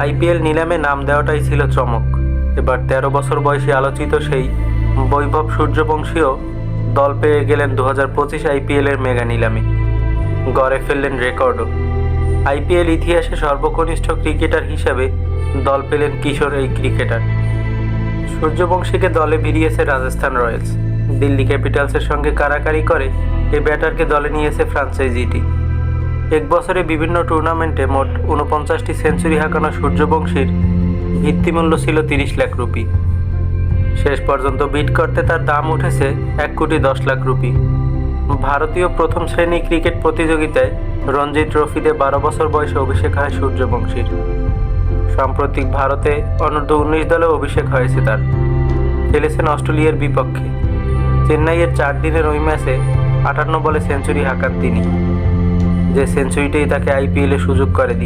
IPL নিলামে নাম দেওয়াটাই ছিল চমক। এবার ১৩ বছর বয়সী আলোচিত সেই বৈভব সূর্যবংশীও দল পেয়ে গেলেন ২০২৫ আইপিএলের মেগা নিলামে। গড়ে ফেললেন রেকর্ডও। আইপিএল ইতিহাসে সর্বকনিষ্ঠ ক্রিকেটার হিসেবে দল পেলেন কিশোর এই ক্রিকেটার। সূর্যবংশীকে দলে ভিড়িয়েছে রাজস্থান রয়্যালস। দিল্লি ক্যাপিটালসের সঙ্গে কাড়াকাড়ি করে এই ব্যাটারকে দলে নিয়েছে ফ্রাঞ্চাইজিটি। এক বছরে বিভিন্ন টুর্নামেন্টে মোট ৪৯টি সেঞ্চুরি হাঁকানো সূর্যবংশীর ভিত্তিমূল্য ছিল ৩০ লাখ রুপি। শেষ পর্যন্ত বিট করতে তার দাম উঠেছে ১,১০,০০,০০০ রুপি। ভারতীয় প্রথম শ্রেণী ক্রিকেট প্রতিযোগিতায় রঞ্জি ট্রফিতে ১২ বছর বয়সে অভিষেক হয় সূর্যবংশীর। সাম্প্রতিক ভারতে অনূর্ধ্ব-১৯ দলেও অভিষেক হয়েছে তার। খেলেছেন অস্ট্রেলিয়ার বিপক্ষে। চেন্নাইয়ের ৪ দিনের ওই ম্যাচে ৫৮ বলে সেঞ্চুরি হাঁকান তিনি, যে সেঞ্চুরিটাই তাকে আইপিএলে সুযোগ করে দিয়ে